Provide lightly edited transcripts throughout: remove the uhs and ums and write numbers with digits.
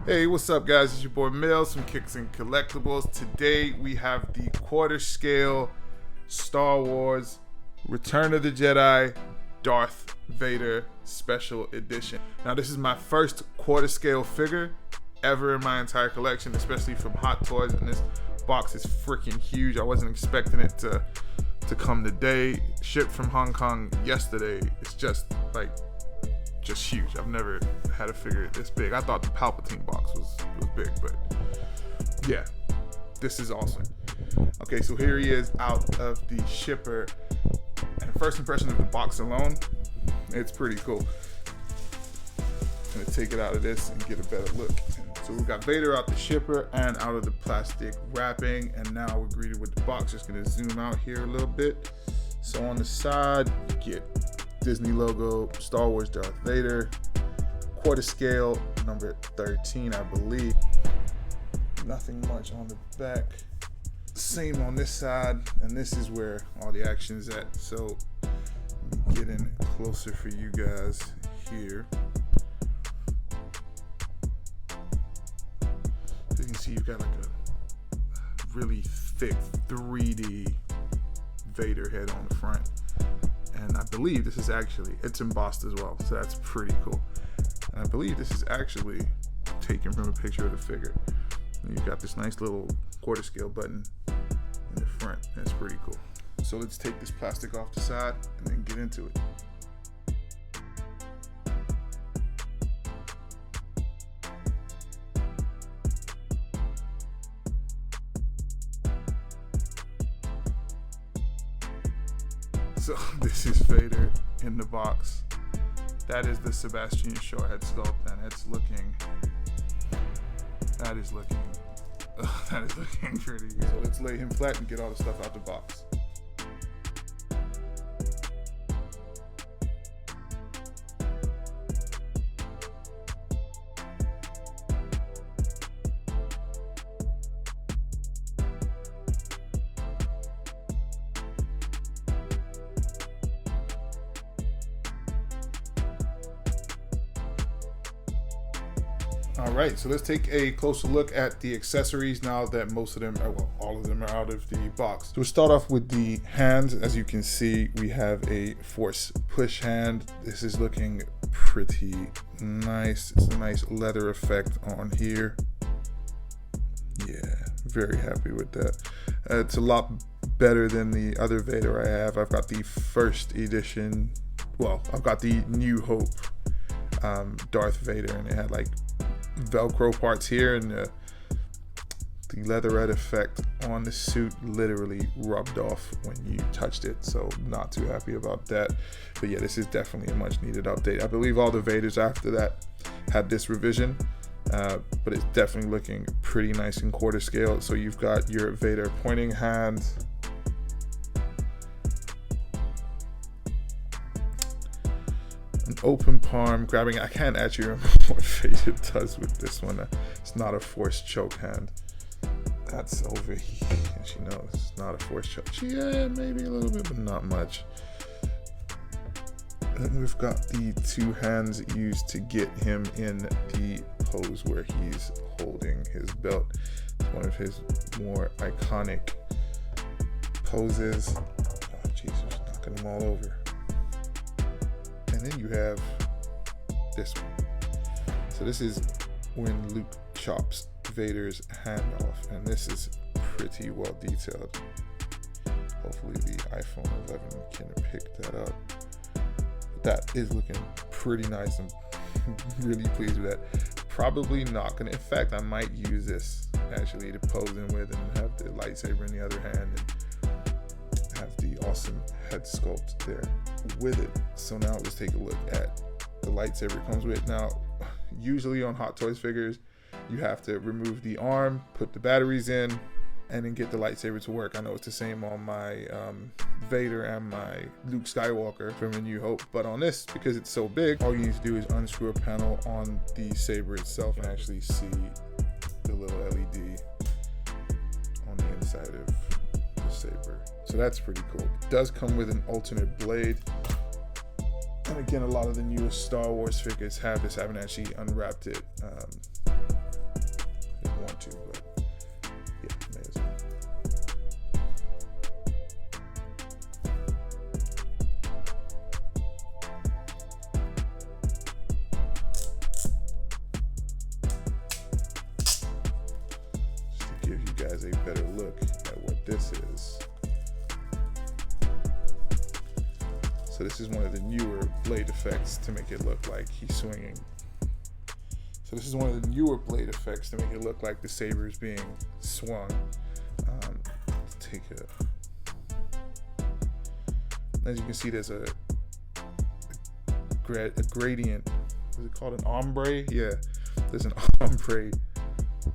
Hey, what's up, guys? It's your boy Mills from Kicks and Collectibles. Today we have the quarter scale Star Wars Return of the Jedi Darth Vader Special Edition. Now, this is my first quarter scale figure ever in my entire collection, especially from Hot Toys, and this box is freaking huge. I wasn't expecting it to come today. Shipped from Hong Kong yesterday. It's just huge. I've never had a figure this big. I thought the Palpatine box was big, but yeah, this is awesome. Okay, so here he is out of the shipper, and first impression of the box alone, it's pretty cool. I'm gonna take it out of this and get a better look. So we've got Vader out the shipper and out of the plastic wrapping, and now we're greeted with the box. Just gonna zoom out here a little bit. So on the side, you get Disney logo, Star Wars Darth Vader, quarter scale, number 13, I believe. Nothing much on the back. Same on this side, and this is where all the action is at. So let me get in closer for you guys here. So you can see you've got like a really thick 3D Vader head on the front. And I believe this is it's embossed as well, so that's pretty cool. And I believe this is actually taken from a picture of the figure. And you've got this nice little quarter scale button in the front. That's pretty cool. So let's take this plastic off the side and then get into it. So this is Vader in the box. That is the Sebastian head sculpt, and that is looking pretty good. So let's lay him flat and get all the stuff out the box. All right, so let's take a closer look at the accessories now that most of them, all of them are out of the box. So we'll start off with the hands. As you can see, we have a force push hand. This is looking pretty nice. It's a nice leather effect on here. Yeah, very happy with that. It's a lot better than the other Vader I have. I've got the first edition, I've got the New Hope Darth Vader, and it had like Velcro parts here, and the leatherette effect on the suit literally rubbed off when you touched it, so not too happy about that. But yeah, this is definitely a much needed update. I believe all the Vaders after that had this revision, but it's definitely looking pretty nice in quarter scale. So you've got your Vader pointing hand, an open palm grabbing. I can't actually remember what Vader does with this one. It's not a force choke hand. That's over here. She knows it's not a force choke. Yeah, maybe a little bit, but not much. And we've got the two hands used to get him in the pose where he's holding his belt. It's one of his more iconic poses. Oh, Jesus, knocking them all over. And then you have this one. So this is when Luke chops Vader's hand off, and this is pretty well detailed. Hopefully the iPhone 11 can pick that up. That is looking pretty nice. I'm really pleased with that. Probably not gonna, in fact, I might use this actually to pose in with and have the lightsaber in the other hand and have the awesome head sculpt there with it. So now let's take a look at the lightsaber it comes with. Now, usually on Hot Toys figures, you have to remove the arm, put the batteries in, and then get the lightsaber to work. I know it's the same on my Vader and my Luke Skywalker from A New Hope, but on this, because it's so big, all you need to do is unscrew a panel on the saber itself and actually see the little LED on the inside of the saber. So that's pretty cool. It does come with an alternate blade. And again, a lot of the newest Star Wars figures have this. I haven't actually unwrapped it to, but yeah, may as well. Just to give you guys a better look at what this is. So this is one of the newer blade effects to make it look like he's swinging. So this is one of the newer blade effects to make it look like the saber is being swung. Let's take as you can see, there's a gradient. Is it called an ombre? Yeah, there's an ombre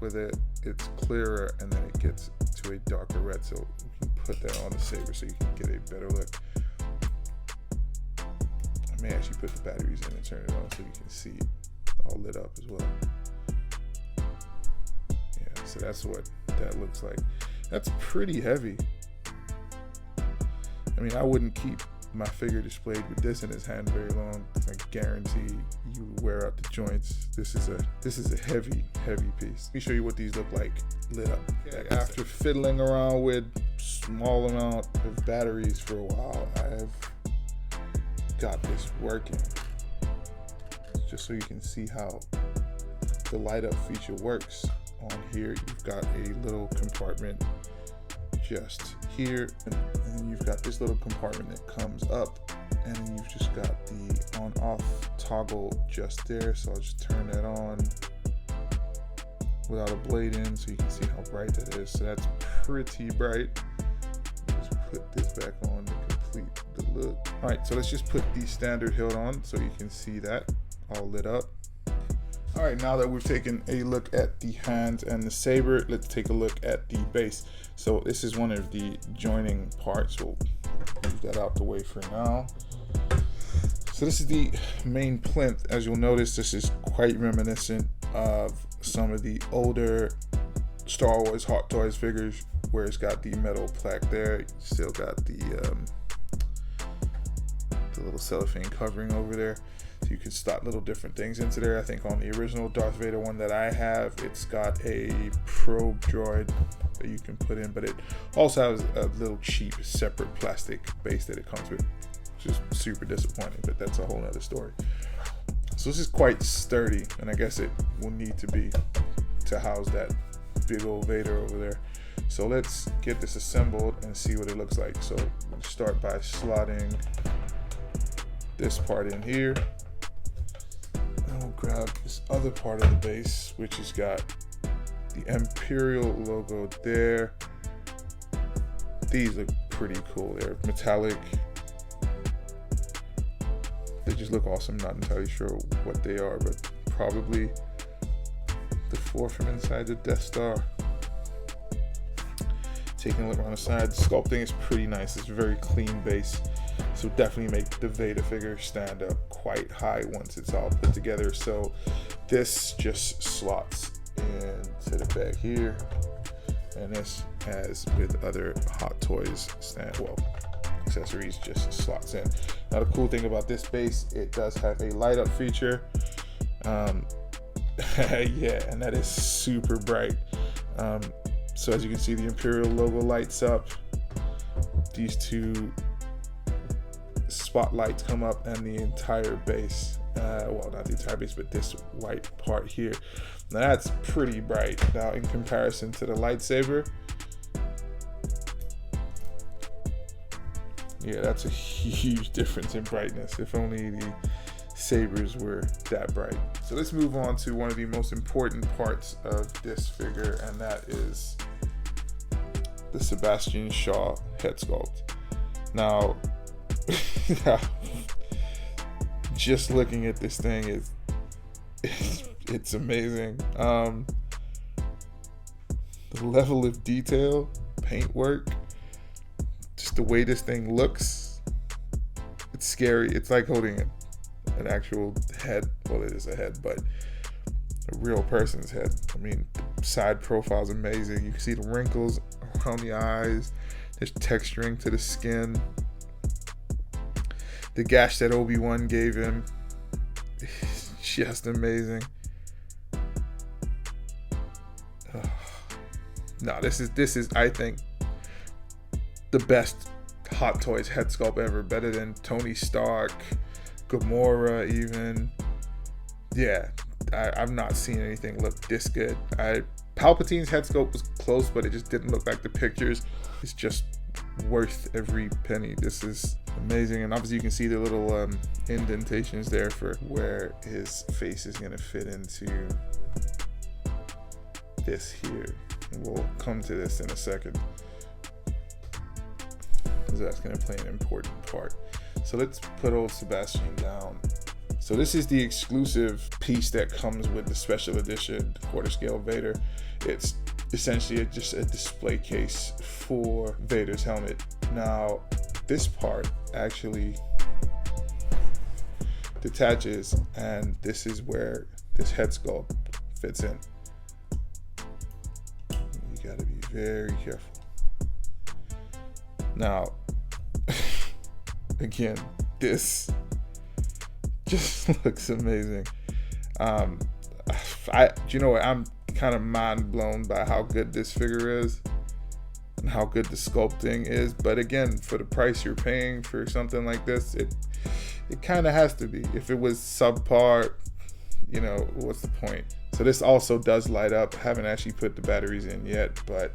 with it's clearer and then it gets to a darker red. So you can put that on the saber so you can get a better look. I may actually put the batteries in and turn it on so you can see it all lit up as well. Yeah, so that's what that looks like. That's pretty heavy. I mean, I wouldn't keep my figure displayed with this in his hand very long. I guarantee you wear out the joints. This is a heavy piece. Let me show you what these look like lit up. Okay, after fiddling around with small amount of batteries for a while, I have got this working. Just so you can see how the light up feature works. On here, you've got a little compartment just here, and then you've got this little compartment that comes up, and then you've just got the on off toggle just there. So I'll just turn that on without a blade in so you can see how bright that is. So that's pretty bright. Just put this back on to complete the look. All right, so let's just put the standard hilt on so you can see that all lit up. All right, now that we've taken a look at the hands and the saber, let's take a look at the base. So this is one of the joining parts. We'll move that out the way for now. So this is the main plinth. As you'll notice, this is quite reminiscent of some of the older Star Wars Hot Toys figures where it's got the metal plaque there. You still got the little cellophane covering over there. So you can slot little different things into there. I think on the original Darth Vader one that I have, it's got a probe droid that you can put in, but it also has a little cheap separate plastic base that it comes with, which is super disappointing, but that's a whole nother story. So this is quite sturdy, and I guess it will need to be to house that big old Vader over there. So let's get this assembled and see what it looks like. So we'll start by slotting this part in here. We'll grab this other part of the base, which has got the Imperial logo there. These look pretty cool. They're metallic. They just look awesome. Not entirely sure what they are, but probably the four from inside the Death Star. Taking a look around the side, the sculpting is pretty nice. It's a very clean base. So definitely make the Vader figure stand up quite high once it's all put together. So this just slots into the bag here, and this, as with other Hot Toys accessories, just slots in. Now the cool thing about this base, it does have a light up feature. Yeah, and that is super bright. So as you can see, the Imperial logo lights up. These two spotlights come up, and the entire base, well, not the entire base, but this white part here. Now that's pretty bright. Now in comparison to the lightsaber, yeah, that's a huge difference in brightness. If only the sabers were that bright. So let's move on to one of the most important parts of this figure, and that is the Sebastian Shaw head sculpt. Now, just looking at this thing it's amazing. The level of detail, paintwork, just the way this thing looks, it's scary. It's like holding an actual head. Well, it is a head, but a real person's head. I mean, the side profile is amazing. You can see the wrinkles around the eyes. There's texturing to the skin. The gash that Obi-Wan gave him is just amazing. No, this is I think the best Hot Toys head sculpt ever. Better than Tony Stark, Gamora even. Yeah, I've not seen anything look this good. Palpatine's head sculpt was close, but it just didn't look like the pictures. It's just worth every penny. This is amazing. And obviously you can see the little indentations there for where his face is going to fit into this here. And we'll come to this in a second, because that's going to play an important part. So let's put old Sebastian down. So this is the exclusive piece that comes with the special edition quarter scale Vader. It's essentially just a display case for Vader's helmet. Now, this part actually detaches, and this is where this head sculpt fits in. You gotta be very careful. Now, again, this just looks amazing. You know what? I'm kind of mind blown by how good this figure is and how good the sculpting is. But again, for the price you're paying for something like this, it kind of has to be. If it was subpar, you know, what's the point? So this also does light up. I haven't actually put the batteries in yet, but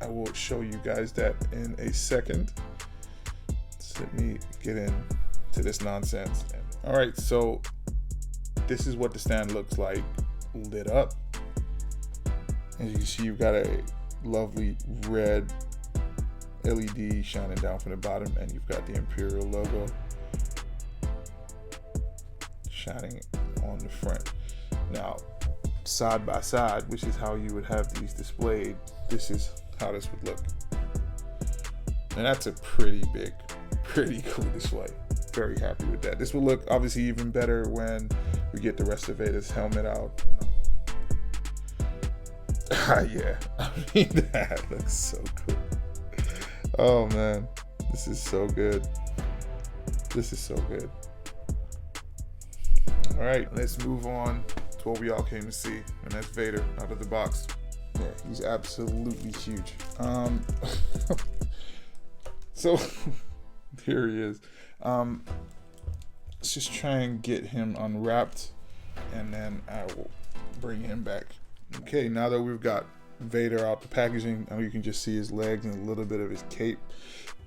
I will show you guys that in a second. So let me get into this nonsense. All right, so this is what the stand looks like lit up. As you can see, you've got a lovely red LED shining down from the bottom, and you've got the Imperial logo shining on the front. Now, side by side, which is how you would have these displayed, this is how this would look. And that's a pretty big, pretty cool display. Very happy with that. This will look obviously even better when we get the rest of Vader's helmet out. Yeah, I mean, that looks so cool. Oh man, this is so good. This is so good. All right, let's move on to what we all came to see, and that's Vader out of the box. Yeah, he's absolutely huge. So here he is. Let's just try and get him unwrapped, and then I will bring him back. Okay, now that we've got Vader out the packaging, you can just see his legs and a little bit of his cape,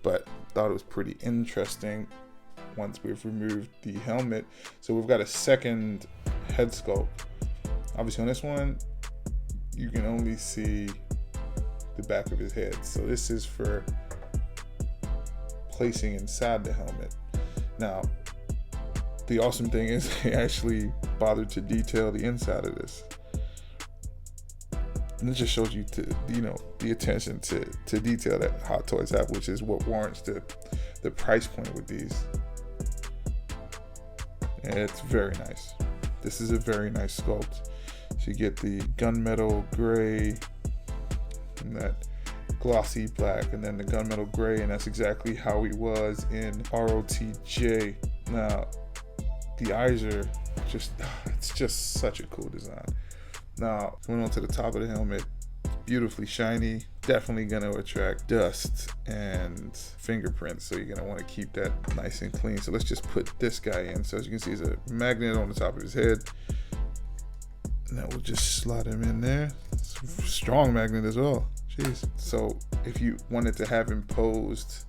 but thought it was pretty interesting once we've removed the helmet. So we've got a second head sculpt. Obviously on this one, you can only see the back of his head. So this is for placing inside the helmet. Now, the awesome thing is they actually bothered to detail the inside of this. And it just shows you the attention to detail that Hot Toys have, which is what warrants the price point with these. And it's very nice. This is a very nice sculpt. So you get the gunmetal gray and that glossy black, and then the gunmetal gray, and that's exactly how he was in ROTJ. Now, the eyes are it's just such a cool design. Now, going on to the top of the helmet, beautifully shiny, definitely gonna attract dust and fingerprints, so you're gonna wanna keep that nice and clean. So let's just put this guy in. So as you can see, there's a magnet on the top of his head. And that will just slot him in there. It's a strong magnet as well. Jeez. So if you wanted to have him posed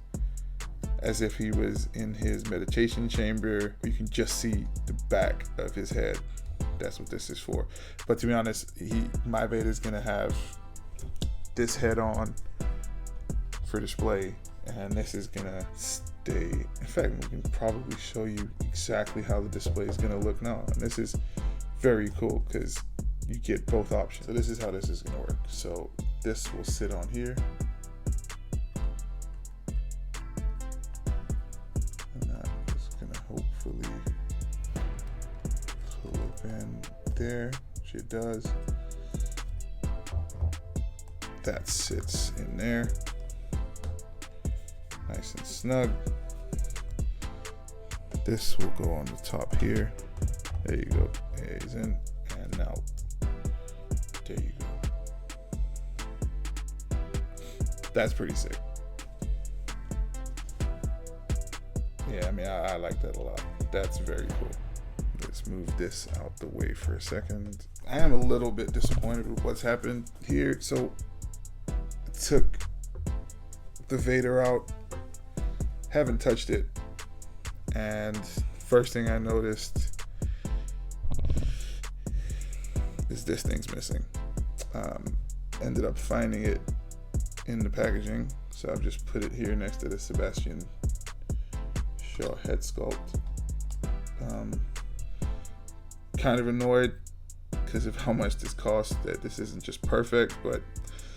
as if he was in his meditation chamber, you can just see the back of his head. That's what this is for. But to be honest, my Vader's gonna have this head on for display, and this is gonna stay. In fact, we can probably show you exactly how the display is gonna look now. And this is very cool because you get both options. So this is how this is gonna work. So this will sit on here. And that is gonna hopefully clip in there, which it does. That sits in there, nice and snug. This will go on the top here. There you go. There he's in and out. There you go. That's pretty sick. Yeah, I mean, I like that a lot. That's very cool. Let's move this out the way for a second. I am a little bit disappointed with what's happened here. So I took the Vader out, haven't touched it, and first thing I noticed is this thing's missing. Ended up finding it in the packaging, so I've just put it here next to the Sebastian Shaw head sculpt. Kind of annoyed because of how much this costs, that this isn't just perfect, but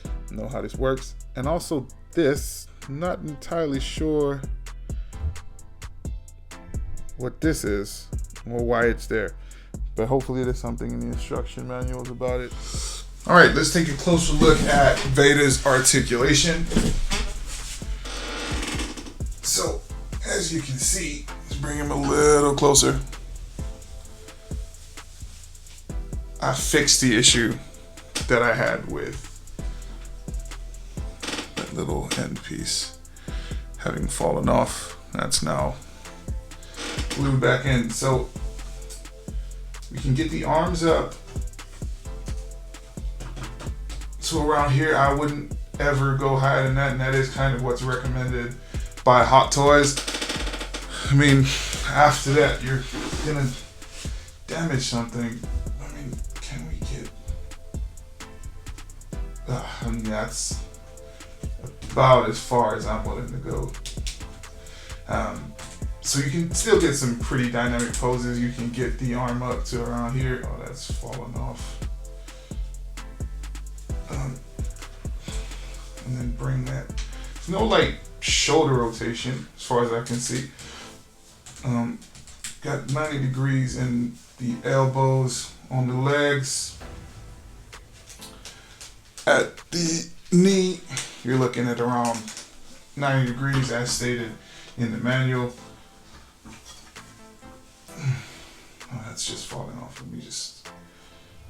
I know how this works. And also this, not entirely sure what this is or why it's there, but hopefully there's something in the instruction manuals about it. All right, let's take a closer look at Vader's articulation. So as you can see, let's bring him a little closer. I fixed the issue that I had with that little end piece having fallen off. That's now glued back in. So we can get the arms up. So around here, I wouldn't ever go higher than that, and that is kind of what's recommended by Hot Toys. I mean, after that, you're gonna damage something. I mean, can we get... I mean, that's about as far as I'm willing to go. So you can still get some pretty dynamic poses. You can get the arm up to around here. Oh, that's falling off. And then bring that. There's no like shoulder rotation as far as I can see. Got 90 degrees in the elbows on the legs. At the knee, you're looking at around 90 degrees as stated in the manual. Oh, that's just falling off. Let me just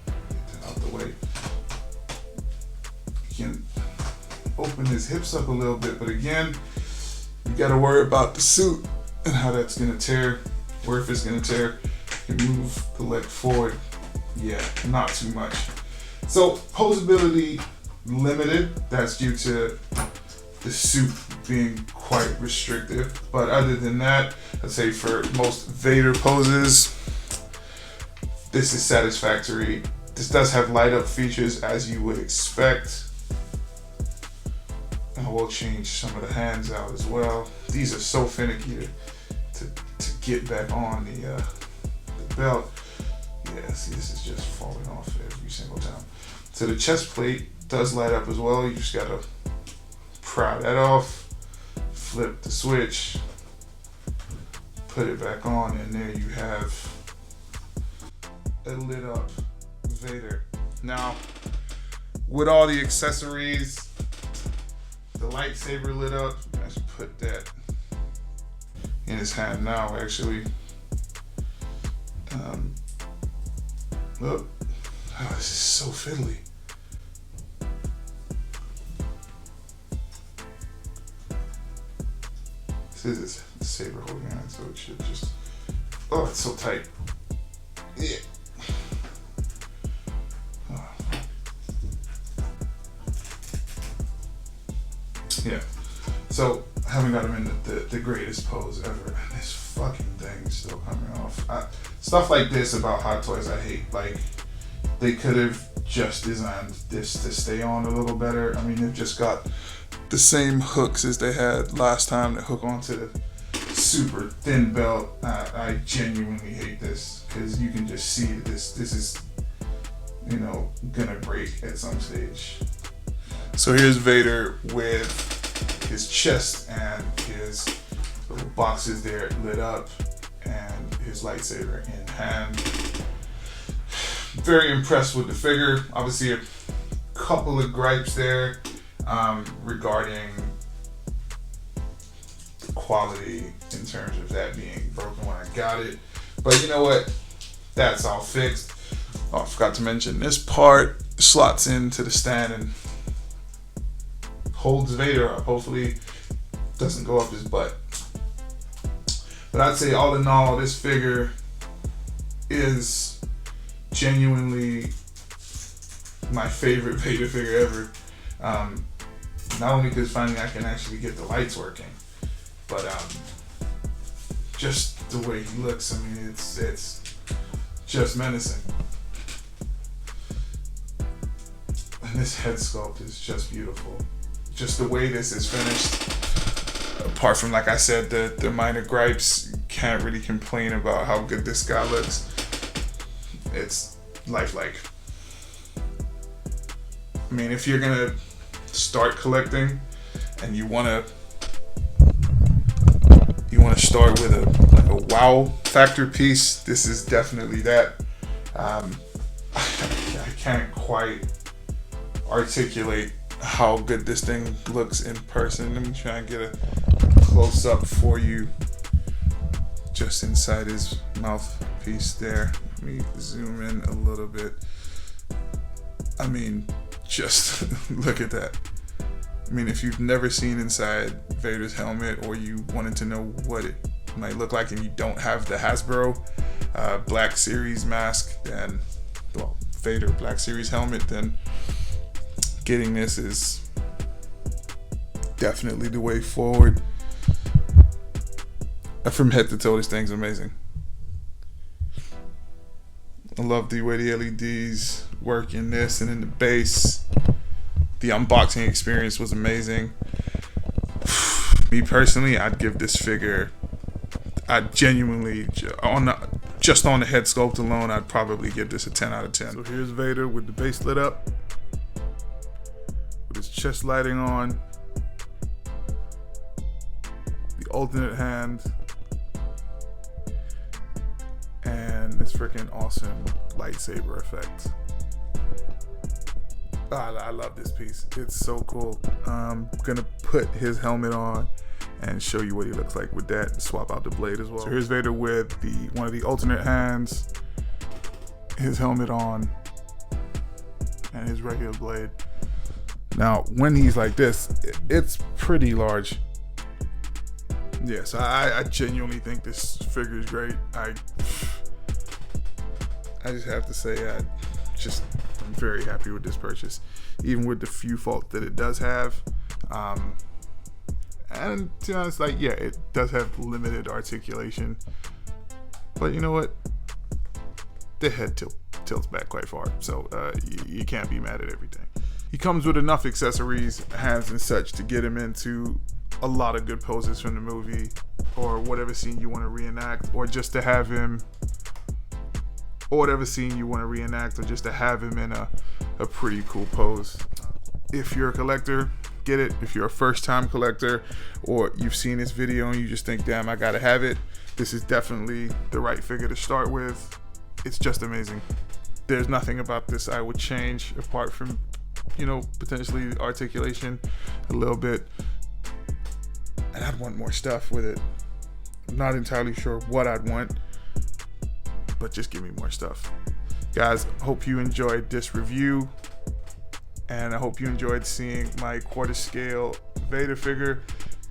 get that out the way. You can open his hips up a little bit, but again, you got to worry about the suit and how that's going to tear, or if it's going to tear. You can move the leg forward. Yeah, not too much. So posability limited. That's due to the suit being quite restrictive. But other than that, I'd say for most Vader poses, this is satisfactory. This does have light up features as you would expect. And we'll change some of the hands out as well. These are so finicky to get back on the belt. Yeah, see, this is just falling off every single time. So the chest plate does light up as well. You just gotta pry that off, flip the switch, put it back on, and there you have a lit up Vader. Now, with all the accessories, the lightsaber lit up. Let's put that in his hand now, actually. Look, oh, this is so fiddly. This is his saber holding hand, so it should just, oh, it's so tight. Yeah. Oh. Yeah. So, I haven't got him in the greatest pose ever, and this fucking thing is still coming off. Stuff like this about Hot Toys I hate. Like, they could have just designed this to stay on a little better. I mean, they've just got the same hooks as they had last time that hook onto the super thin belt. I genuinely hate this because you can just see that this is, you know, gonna break at some stage. So here's Vader with his chest and his little boxes there lit up and his lightsaber in hand. Very impressed with the figure. Obviously a couple of gripes there regarding the quality in terms of that being broken when I got it. But you know what? That's all fixed. Oh, I forgot to mention this part slots into the stand and holds Vader up. Hopefully doesn't go up his butt. But I'd say all in all, this figure is genuinely my favorite Vader figure ever. Not only because finally I can actually get the lights working, but just the way he looks. I mean, it's just menacing. And this head sculpt is just beautiful. Just the way this is finished. Apart from, like I said, the minor gripes, can't really complain about how good this guy looks. It's lifelike. I mean, if you're gonna start collecting and you wanna start with a wow factor piece, this is definitely that. I can't quite articulate how good this thing looks in person. Let me try and get a close up for you, just inside his mouthpiece there. Let me zoom in a little bit. I mean, just look at that. I mean, if you've never seen inside Vader's helmet, or you wanted to know what it might look like and you don't have the Hasbro Black Series mask, then, well, Vader Black Series helmet, then getting this is definitely the way forward. From head to toe, this thing's amazing. I love the way the LEDs work in this and in the base. The unboxing experience was amazing. Me personally, I'd give this figure, I'd genuinely, just on the head sculpt alone, I'd probably give this a 10 out of 10. So here's Vader with the base lit up, with his chest lighting on, the alternate hand, and this freaking awesome lightsaber effect. I love this piece. It's so cool. I'm gonna put his helmet on and show you what he looks like with that, and swap out the blade as well. So here's Vader with one of the alternate hands, his helmet on, and his regular blade. Now, when he's like this, it's pretty large. Yeah, so I genuinely think this figure is great. I just have to say, I'm very happy with this purchase, even with the few faults that it does have. And to be honest, like, yeah, it does have limited articulation, but you know what? The head tilts back quite far, so you can't be mad at everything. He comes with enough accessories, hands and such, to get him into a lot of good poses from the movie, or whatever scene you want to reenact, or just to have him, or whatever scene you want to reenact, or just to have him in a pretty cool pose. If you're a collector, get it. If you're a first-time collector, or you've seen this video and you just think, damn, I gotta have it, this is definitely the right figure to start with. It's just amazing. There's nothing about this I would change, apart from, you know, potentially articulation a little bit. And I'd want more stuff with it. I'm not entirely sure what I'd want, but just give me more stuff. Guys, hope you enjoyed this review, and I hope you enjoyed seeing my quarter scale Vader figure,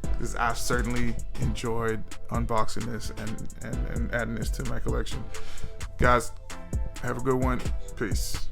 because I've certainly enjoyed unboxing this and adding this to my collection. Guys, have a good one. Peace.